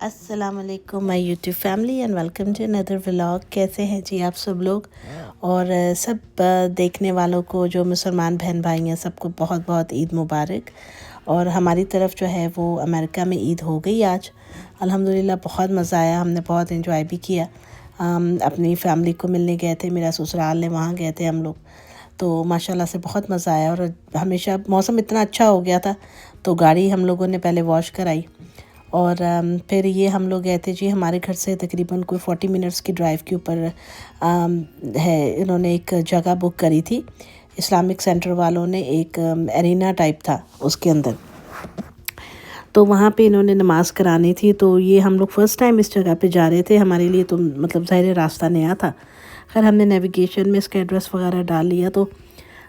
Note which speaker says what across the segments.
Speaker 1: अस्सलाम वालेकुम my YouTube family and welcome to another vlog. कैसे हैं जी आप सब लोग। और सब देखने वालों को, जो मुसलमान बहन भाई हैं, सबको बहुत बहुत ईद मुबारक। और हमारी तरफ जो है वो अमेरिका में ईद हो गई आज, अल्हम्दुलिल्लाह। बहुत मज़ा आया, हमने बहुत एंजॉय भी किया। अपनी फैमिली को मिलने गए थे, मेरा ससुराल है, वहाँ गए थे हम लोग। तो माशाल्लाह से बहुत मज़ा आया। और हमेशा मौसम इतना अच्छा हो गया था तो गाड़ी हम लोगों ने पहले वॉश कराई और फिर ये हम लोग गए थे जी। हमारे घर से तकरीबन कोई 40 मिनट्स की ड्राइव के ऊपर है। इन्होंने एक जगह बुक करी थी, इस्लामिक सेंटर वालों ने। एक एरिना टाइप था उसके अंदर, तो वहाँ पे इन्होंने नमाज़ करानी थी। तो ये हम लोग फ़र्स्ट टाइम इस जगह पे जा रहे थे, हमारे लिए तो मतलब ज़ाहिर रास्ता नया था। खैर हमने नेविगेशन में इसका एड्रेस वगैरह डाल लिया। तो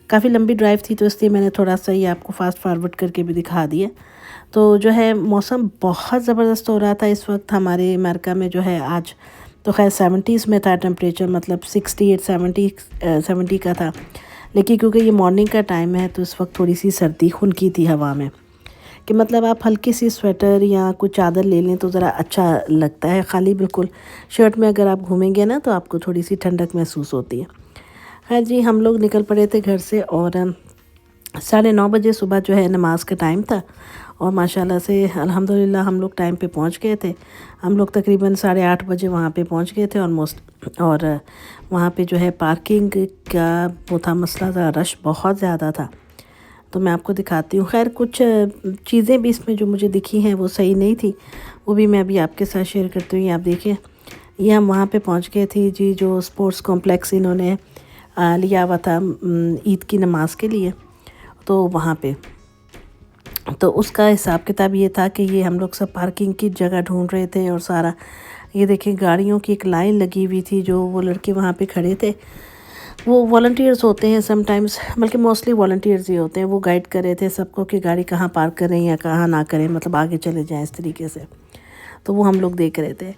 Speaker 1: काफ़ी लंबी ड्राइव थी तो इसलिए मैंने थोड़ा सा ये आपको फास्ट फॉरवर्ड करके भी दिखा दिया। तो जो है मौसम बहुत ज़बरदस्त हो रहा था इस वक्त हमारे अमेरिका में जो है आज। तो खैर 70s में था टेम्परेचर, मतलब 68-70 का था। लेकिन क्योंकि ये मॉर्निंग का टाइम है तो इस वक्त थोड़ी सी सर्दी खुनकी थी हवा में, कि मतलब आप हल्की सी स्वेटर या कुछ चादर ले लें तो ज़रा अच्छा लगता है। खाली बिल्कुल शर्ट में अगर आप घूमेंगे ना तो आपको थोड़ी सी ठंडक महसूस होती है। खैर जी, हम लोग निकल पड़े थे घर से और 9:30 बजे सुबह जो है नमाज का टाइम था। और माशाल्लाह से अल्हम्दुलिल्लाह हम लोग टाइम पे पहुंच गए थे। हम लोग तकरीबन 8:30 बजे वहाँ पे पहुंच गए थे ऑलमोस्ट। और वहाँ पे जो है पार्किंग का वो था मसला, था रश बहुत ज़्यादा था। तो मैं आपको दिखाती हूँ। खैर कुछ चीज़ें भी इसमें जो मुझे दिखी हैं वो सही नहीं थी, वो भी मैं अभी आपके साथ शेयर करती हूँ। आप देखिए, ये हम वहाँ पे पहुँच गए थे जी, जो स्पोर्ट्स कॉम्प्लेक्स इन्होंने लिया हुआ था ईद की नमाज के लिए। तो वहाँ पे तो उसका हिसाब किताब ये था कि ये हम लोग सब पार्किंग की जगह ढूंढ रहे थे। और सारा ये देखिए गाड़ियों की एक लाइन लगी हुई थी। जो वो लड़के वहाँ पे खड़े थे वो वॉलंटियर्स होते हैं समटाइम्स, बल्कि मोस्टली वॉलंटियर्स ही होते हैं। वो गाइड कर रहे थे सबको कि गाड़ी कहाँ पार्क करें या कहाँ ना करें, मतलब आगे चले जाएं इस तरीके से। तो वो हम लोग देख रहे थे।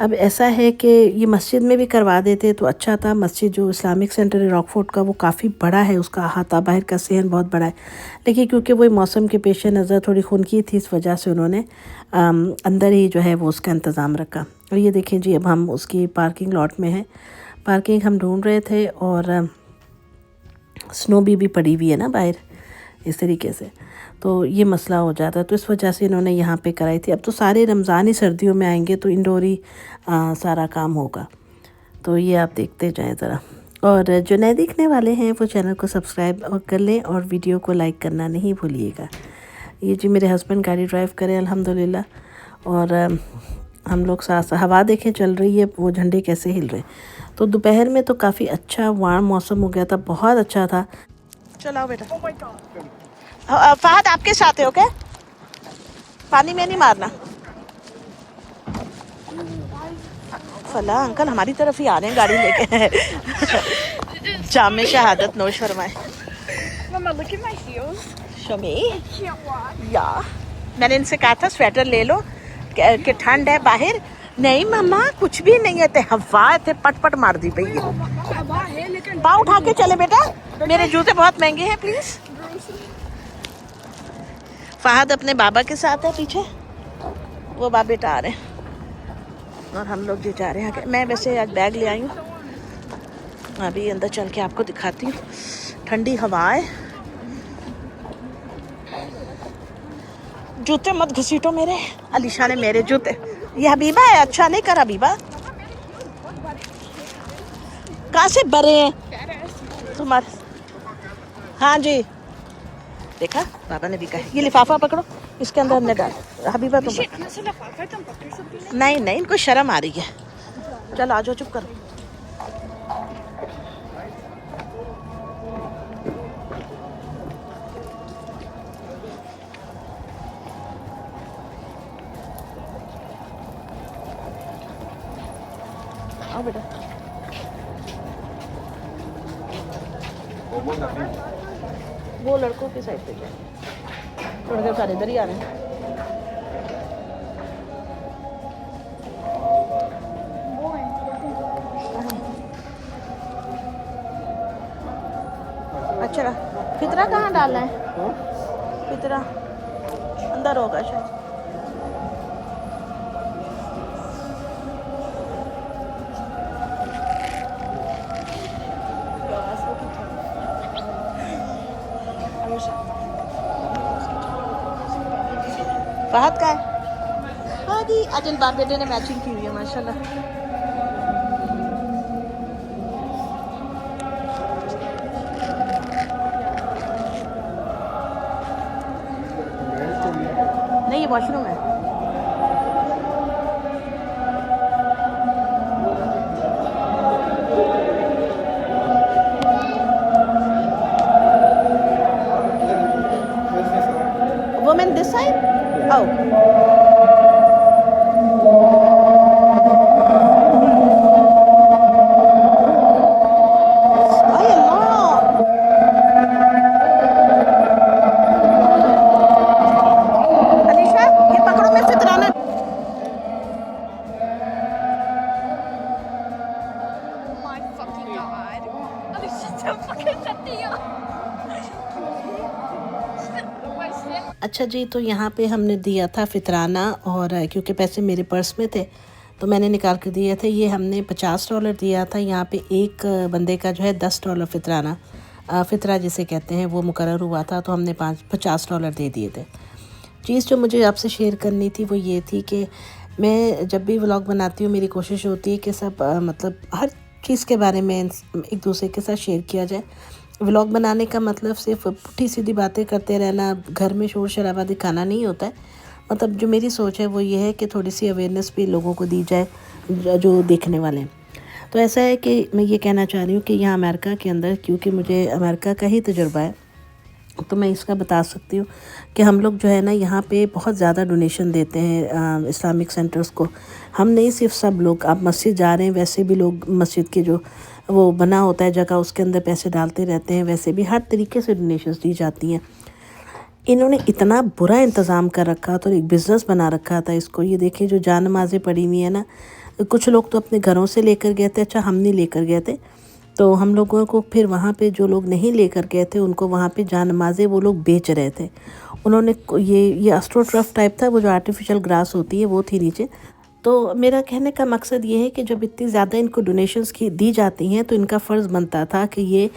Speaker 1: अब ऐसा है कि ये मस्जिद में भी करवा देते तो अच्छा था। मस्जिद जो इस्लामिक सेंटर है रॉकफोर्ट का, वो काफ़ी बड़ा है, उसका अहाता बाहर का सहन बहुत बड़ा है। लेकिन क्योंकि वही मौसम के पेश नज़र थोड़ी खुनकी थी, इस वजह से उन्होंने अंदर ही जो है वो उसका इंतज़ाम रखा। और ये देखें जी, अब हम उसकी पार्किंग लॉट में हैं। पार्किंग हम ढूंढ रहे थे और स्नो भी पड़ी हुई है ना बाहर, इस तरीके से। तो ये मसला हो जाता है, तो इस वजह से इन्होंने यहाँ पे कराई थी। अब तो सारे रमज़ान ही सर्दियों में आएंगे तो इंडोर ही सारा काम होगा। तो ये आप देखते जाएं ज़रा। और जो नए देखने वाले हैं वो चैनल को सब्सक्राइब और कर लें और वीडियो को लाइक करना नहीं भूलिएगा। ये जी मेरे हस्बैंड गाड़ी ड्राइव करें अल्हम्दुलिल्लाह। और हम लोग साथ हवा देखें चल रही है, वो झंडे कैसे हिल रहे हैं। तो दोपहर में तो काफ़ी अच्छा वार्म मौसम हो गया था, बहुत अच्छा था। चलाओ बेटा। फहद आपके साथ है ओके, पानी में नहीं मारना। फला अंकल हमारी तरफ ही आ रहे हैं गाड़ी लेके। जामे शहादत नोश फरमाए।
Speaker 2: Mama, look at my heels.
Speaker 1: Shami
Speaker 2: I can't walk.
Speaker 1: या मैंने इनसे कहा था स्वेटर ले लो कि ठंड है बाहर। नहीं मम्मा कुछ भी नहीं है, हवा थे पट पट मार दी पई। पाँव उठा के चले बेटा, मेरे जूते बहुत महंगे हैं प्लीज। फहद अपने बाबा के साथ है पीछे, वो बाप बेटा आ रहे हैं और हम लोग जो जा रहे हैं। मैं वैसे आज बैग ले आई हूँ, अभी अंदर चल के आपको दिखाती हूँ। ठंडी हवाएं, जूते मत घसीटो मेरे। अलीशा ने मेरे जूते, ये हबीबा है, अच्छा नहीं कर हबीबा। कहाँ से भरे हैं तुम्हारे। हाँ जी देखा, बाबा ने भी कहा ये लिफाफा पकड़ो, इसके अंदर न डाल। हबीबा तुम नहीं नहीं, इनको शर्म आ रही है। चलो आ जाओ, चुप करो। आओ बेटा। वो लड़कों की साइड पे जाए, थोड़ी देर सारे इधर ही आ रहे हैं। अच्छा फितरा कहाँ डालना है, फितरा अंदर होगा शायद। फहद का है। हाँ जी, आज इन बाप बेटे ने मैचिंग की हुई है माशाल्लाह। नहीं, ये वॉशरूम है। Woman this side? Oh. Ay, Allah. Alisha, ये पकड़ो, मैं फितराना।
Speaker 2: My fucking god. Alicia, don't fucking shut me up.
Speaker 1: अच्छा जी, तो यहाँ पे हमने दिया था फितराना, और क्योंकि पैसे मेरे पर्स में थे तो मैंने निकाल कर दिए थे। ये हमने $50 दिया था। यहाँ पे एक बंदे का जो है $10 फितराना, फितरा जिसे कहते हैं, वो मुकर्रर हुआ था, तो हमने $50 दे दिए थे। चीज़ जो मुझे आपसे शेयर करनी थी वो ये थी कि मैं जब भी व्लॉग बनाती हूँ मेरी कोशिश होती है कि सब मतलब हर चीज़ के बारे में एक दूसरे के साथ शेयर किया जाए। व्लॉग बनाने का मतलब सिर्फ पुट्ठी सीधी बातें करते रहना, घर में शोर शराबा दिखाना नहीं होता है। मतलब जो मेरी सोच है वो ये है कि थोड़ी सी अवेयरनेस भी लोगों को दी जाए जो देखने वाले हैं। तो ऐसा है कि मैं ये कहना चाह रही हूँ कि यहाँ अमेरिका के अंदर, क्योंकि मुझे अमेरिका का ही तजुर्बा है, तो मैं इसका बता सकती हूँ कि हम लोग जो है ना यहाँ पे बहुत ज़्यादा डोनेशन देते हैं इस्लामिक सेंटर्स को। हम नहीं, सिर्फ सब लोग, आप मस्जिद जा रहे हैं वैसे भी लोग मस्जिद के जो वो बना होता है जगह, उसके अंदर पैसे डालते रहते हैं। वैसे भी हर तरीके से डोनेशंस दी जाती हैं। इन्होंने इतना बुरा इंतज़ाम कर रखा था और एक बिज़नेस बना रखा था इसको। ये देखिए जो जान नमाज़ें पड़ी हुई है ना, कुछ लोग तो अपने घरों से लेकर गए थे। अच्छा, हम नहीं लेकर गए थे, तो हम लोगों को फिर वहाँ पे जो लोग नहीं लेकर गए थे उनको वहाँ पे जान नमाज़ें वो लोग बेच रहे थे। उन्होंने ये एस्ट्रोटर्फ टाइप था, वो जो आर्टिफिशियल ग्रास होती है वो थी नीचे। तो मेरा कहने का मकसद ये है कि जब इतनी ज़्यादा इनको डोनेशंस की दी जाती हैं तो इनका फ़र्ज़ बनता था कि ये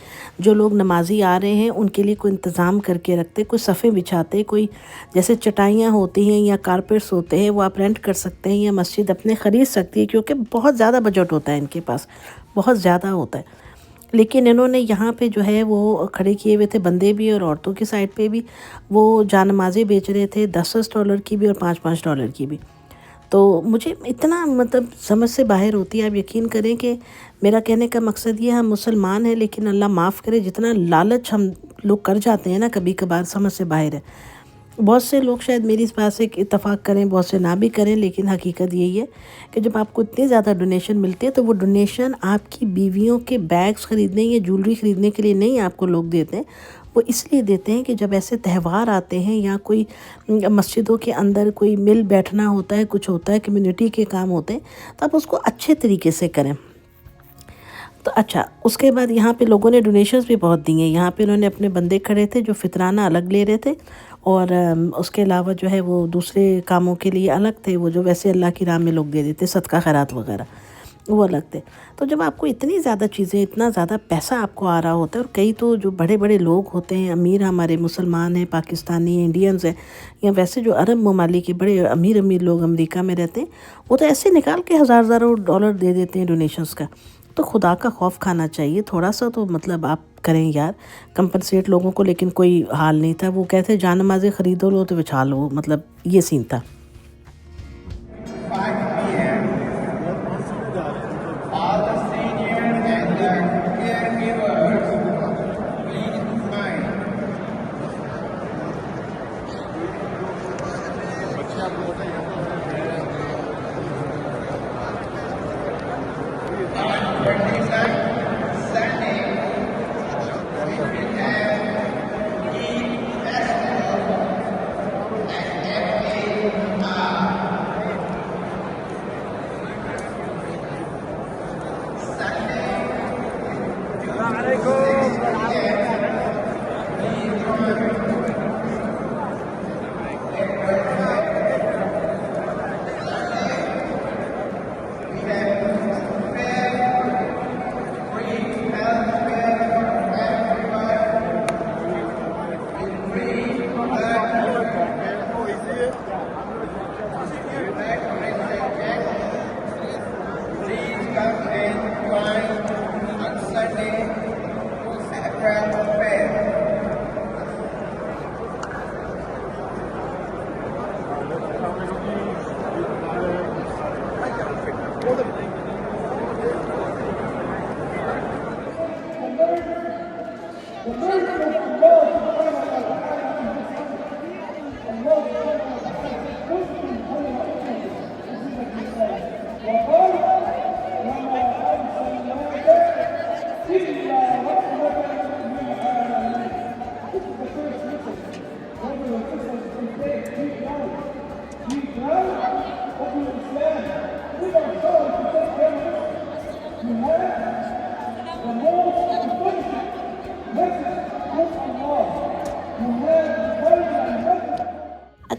Speaker 1: जो लोग नमाज़ी आ रहे हैं उनके लिए कोई इंतज़ाम करके रखते, कोई सफ़े बिछाते, कोई जैसे चटाइयाँ होती हैं या कारपेट्स होते हैं वो आप रेंट कर सकते हैं या मस्जिद अपने ख़रीद सकती है, क्योंकि बहुत ज़्यादा बजट होता है इनके पास, बहुत ज़्यादा होता है। लेकिन इन्होंने यहाँ पे जो है वो खड़े किए हुए थे, बंदे भी और औरतों की साइड पे भी, वो जानमाज़ें बेच रहे थे $10 की भी और $5 की भी। तो मुझे इतना मतलब समझ से बाहर होती है। आप यकीन करें कि मेरा कहने का मकसद ये, हम मुसलमान हैं लेकिन अल्लाह माफ़ करे जितना लालच हम लोग कर जाते हैं ना, कभी कभार समझ से बाहर है। बहुत से लोग शायद मेरी इस बात से इत्तेफाक करें, बहुत से ना भी करें, लेकिन हकीकत यही है कि जब आपको इतनी ज़्यादा डोनेशन मिलती है तो वो डोनेशन आपकी बीवियों के बैग्स ख़रीदने या ज्वेलरी ख़रीदने के लिए नहीं आपको लोग देते हैं। वो इसलिए देते हैं कि जब ऐसे त्यौहार आते हैं या कोई मस्जिदों के अंदर कोई मिल बैठना होता है, कुछ होता है, कम्युनिटी के काम होते हैं, तो आप उसको अच्छे तरीके से करें। तो अच्छा, उसके बाद यहाँ पे लोगों ने डोनेशंस भी बहुत दी हैं। यहाँ पे उन्होंने अपने बंदे खड़े थे जो फितराना अलग ले रहे थे, और उसके अलावा जो है वो दूसरे कामों के लिए अलग थे, वो जो वैसे अल्लाह की राह में लोग दे देते, सदका खैरात वगैरह, वो अलग थे। तो जब आपको इतनी ज़्यादा चीज़ें, इतना ज़्यादा पैसा आपको आ रहा होता है, और कई तो जो बड़े बड़े लोग होते हैं, अमीर हमारे मुसलमान हैं, पाकिस्तानी, इंडियंस हैं, या वैसे जो अरब ममालिक के बड़े अमीर अमीर लोग अमेरिका में रहते हैं, वो तो ऐसे निकाल के हज़ारों डॉलर दे देते हैं डोनेशंस का। तो खुदा का खौफ खाना चाहिए थोड़ा सा, तो मतलब आप करें यार, कंपनसेट लोगों को। लेकिन कोई हाल नहीं था। वो कहते जान नमाज़ें ख़रीदो लो तो बिछा लो, मतलब ये सीन था।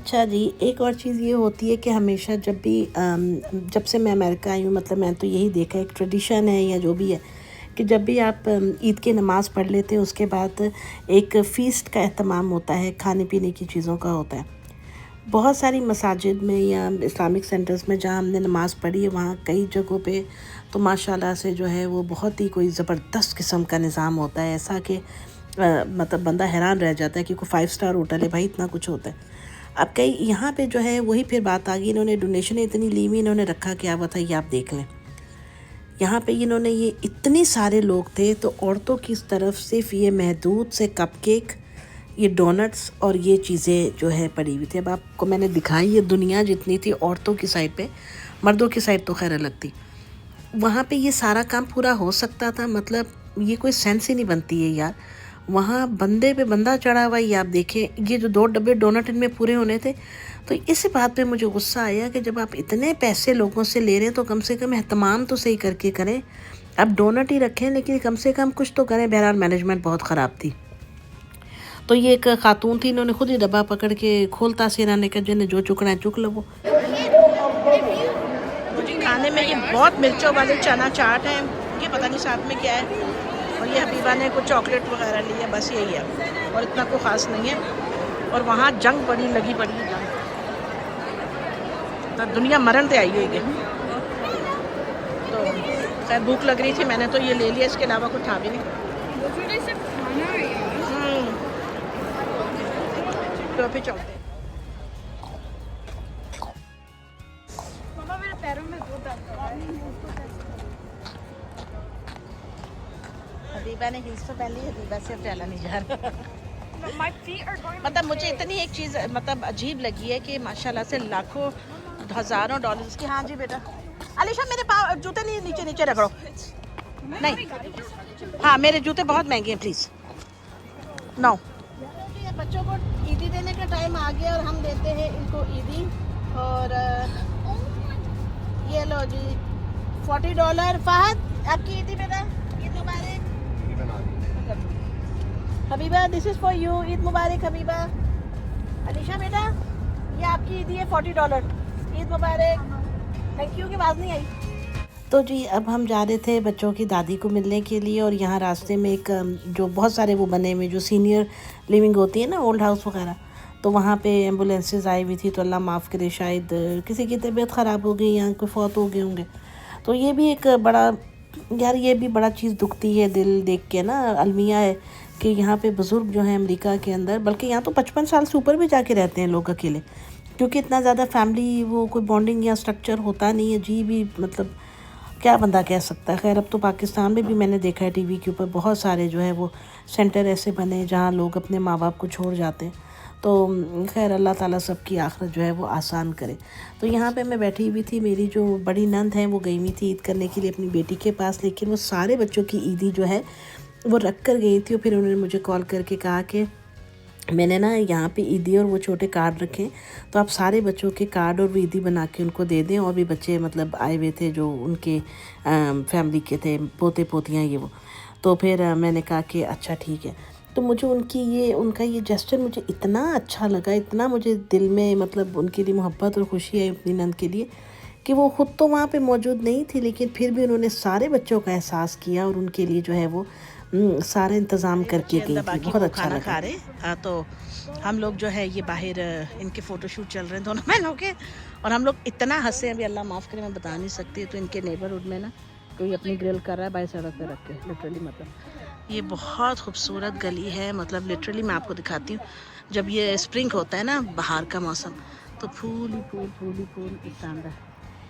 Speaker 1: अच्छा जी, एक और चीज़ ये होती है कि हमेशा जब से मैं अमेरिका आई हूँ, मतलब मैं तो यही देखा, एक ट्रेडिशन है या जो भी है कि जब भी आप ईद की नमाज़ पढ़ लेते हैं उसके बाद एक फ़ीस्ट का एहतमाम होता है, खाने पीने की चीज़ों का होता है। बहुत सारी मसाजिद में या इस्लामिक सेंटर्स में जहाँ हमने नमाज़ पढ़ी है, वहाँ कई जगहों पे तो माशाल्लाह से जो है वो बहुत ही कोई ज़बरदस्त किस्म का निज़ाम होता है, ऐसा कि मतलब बंदा हैरान रह जाता है कि कोई 5 स्टार होटल है भाई, इतना कुछ होता है। अब कई यहाँ पे जो है वही फिर बात आ गई, इन्होंने डोनेशन इतनी ली हुई, इन्होंने रखा, क्या बताइए, आप देख लें यहाँ पे इन्होंने, ये इतने सारे लोग थे तो औरतों की तरफ सिर्फ ये महदूद से कपकेक, ये डोनट्स और ये चीज़ें जो है पड़ी हुई थी। अब आपको मैंने दिखाई, ये दुनिया जितनी थी औरतों की साइड पे, मर्दों की साइड तो खैर अलग थी। वहाँ पे ये सारा काम पूरा हो सकता था, मतलब ये कोई सेंस ही नहीं बनती है यार। वहाँ बंदे पे बंदा चढ़ा हुआ, ये आप देखें, ये जो 2 डब्बे डोनट इनमें पूरे होने थे। तो इस बात पे मुझे गुस्सा आया कि जब आप इतने पैसे लोगों से ले रहे हैं तो कम से कम एहतमाम तो सही करके करें। अब डोनट ही रखें लेकिन कम से कम कुछ तो करें। बहरहाल मैनेजमेंट बहुत ख़राब थी। तो ये एक खातून थी, इन्होंने खुद ही डब्बा पकड़ के खोलता से इन्होंने कहा जिन्हें जो चुकना है चुक लो। मुझे खाने में ये बहुत मिर्चों वाले चना चाट हैं, ये पता नहीं साथ में क्या है, और ये हबीबा ने कुछ चॉकलेट वगैरह ली है, बस यही है और इतना कोई ख़ास नहीं है। और वहाँ जंग बड़ी लगी पड़ी है, जंग तो दुनिया मरण से आई हुई है। तो खैर भूख लग रही थी, मैंने तो ये ले लिया, इसके अलावा कुछ था भी नहीं। तो फिर चलते हैं।
Speaker 2: मम्मा मेरे पैरों में दूध आता है।
Speaker 1: हबीबा ने हील्स तो पहन ली, हबीबा से अब चला नहीं जा रहा।
Speaker 2: My feet are going.
Speaker 1: मतलब मुझे इतनी एक चीज़ मतलब अजीब लगी है कि माशाल्लाह से लाखों हज़ारों डॉलर्स की। हाँ जी बेटा, अलीशा मेरे पाँव जूते नहीं नीचे नीचे रगड़ो, नहीं, हाँ मेरे जूते बहुत महंगे हैं, प्लीज़ नो। बच्चों को ईदी देने का टाइम आ गया और हम देते हैं इनको ईदी। और ये लो जी $40। फहद आपकी ईदी बेटा, ईद मुबारक। Habiba this is for you, Eid मुबारक हबीबा। अलीशा बेटा ये आपकी ईदी है $40, ईद मुबारक। थैंक यू की आवाज़ नहीं आई। तो जी अब हम जा रहे थे बच्चों की दादी को मिलने के लिए, और यहाँ रास्ते में एक जो बहुत सारे वो बने हुए जो सीनियर लिविंग होती है ना, ओल्ड हाउस वगैरह, तो वहाँ पे एम्बुलेंसेस आई हुई थी। तो अल्लाह माफ़ करे, शायद किसी की तबीयत ख़राब हो गई या कोई फौत हो गए होंगे। तो ये भी एक बड़ा यार, ये भी बड़ा चीज़ दुखती है दिल देख के ना। अलमिया है कि यहाँ पे बुज़ुर्ग जो हैं अमेरिका के अंदर, बल्कि यहाँ तो 55 साल से ऊपर भी जाके रहते हैं लोग अकेले, क्योंकि इतना ज़्यादा फैमिली वो कोई बॉन्डिंग या स्ट्रक्चर होता नहीं है जी। भी मतलब क्या बंदा कह सकता है। खैर अब तो पाकिस्तान में भी मैंने देखा है टीवी के ऊपर बहुत सारे जो है वो सेंटर ऐसे बने जहाँ लोग अपने माँ बाप को छोड़ जाते हैं। तो खैर अल्लाह ताला सबकी आखिरत जो है वो आसान करे। तो यहाँ पे मैं बैठी हुई थी, मेरी जो बड़ी नंद है वो गई हुई थी ईद करने के लिए अपनी बेटी के पास, लेकिन वो सारे बच्चों की ईदी जो है वो रख कर गई थी। और फिर उन्होंने मुझे कॉल करके कहा कि मैंने ना यहाँ पे ईदी और वो छोटे कार्ड रखे, तो आप सारे बच्चों के कार्ड और ईदी बना के उनको दे दें। और भी बच्चे मतलब आए हुए थे जो उनके फैमिली के थे, पोते पोतियाँ ये वो। तो फिर मैंने कहा कि अच्छा ठीक है। तो मुझे उनका ये जेस्चर मुझे इतना अच्छा लगा, इतना मुझे दिल में मतलब उनके लिए मोहब्बत और खुशी आई अपनी नंद के लिए, कि वो ख़ुद तो वहाँ पे मौजूद नहीं थी लेकिन फिर भी उन्होंने सारे बच्चों का एहसास किया और उनके लिए जो है वो सारे इंतज़ाम करके गई थी। बहुत अच्छा लगा। खा रहे तो हम लोग जो है ये बाहर इनके फ़ोटोशूट चल रहे हैं दोनों बहनों के, और हम लोग इतना हंसे, अभी अल्लाह माफ़ करे मैं बता नहीं सकती। तो इनके नेबरहुड में ना कोई अपनी ग्रिल कर रहा है बाई सड़क पे रख के, लिटरली मतलब ये बहुत खूबसूरत गली है। मतलब लिटरली मैं आपको दिखाती हूँ, जब ये स्प्रिंग होता है ना, बाहर का मौसम, तो फूल ही फूल इस शानदार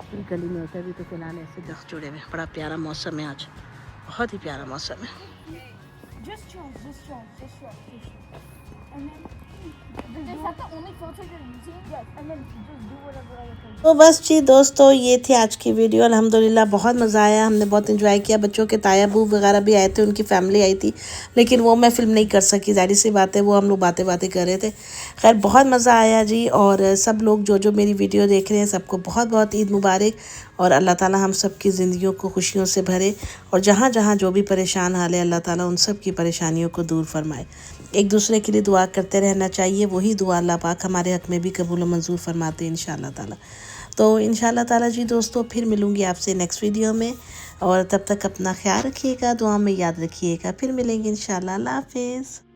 Speaker 1: पूरी गली में होता है। अभी तो फिलहाल ऐसे दख्त जुड़े हुए, बड़ा प्यारा मौसम है आज, बहुत ही प्यारा मौसम है।
Speaker 2: Just chill. And then is that the only filter you're using? Yes. And then just do whatever other filter.
Speaker 1: तो बस जी दोस्तों, ये थी आज की वीडियो। अल्हम्दुलिल्लाह बहुत मज़ा आया, हमने बहुत एंजॉय किया। बच्चों के ताया बू वगैरह भी आए थे, उनकी फैमिली आई थी, लेकिन वो मैं फ़िल्म नहीं कर सकी, जाहिर सी बात है, वो हम लोग बातें कर रहे थे। खैर बहुत मज़ा आया जी। और सब लोग जो मेरी वीडियो देख रहे हैं सबको बहुत बहुत ईद मुबारक, और अल्लाह ताला हम सब की ज़िंदगियों को खुशियों से भरे, और जहाँ जहाँ जो भी परेशान हाल है अल्लाह ताला उन सब की परेशानियों को दूर फरमाए। एक दूसरे के लिए दुआ करते रहना करना चाहिए, वही दुआ अल्लाह पाक हमारे हक़ में भी कबूल और मंजूर फरमाते हैं इंशाअल्लाह ताला। तो इंशाअल्लाह ताला जी दोस्तों, फिर मिलूँगी आपसे नेक्स्ट वीडियो में, और तब तक अपना ख्याल रखिएगा, दुआ में याद रखिएगा। फिर मिलेंगे इंशाअल्लाह। अल्लाह हाफ़िज़।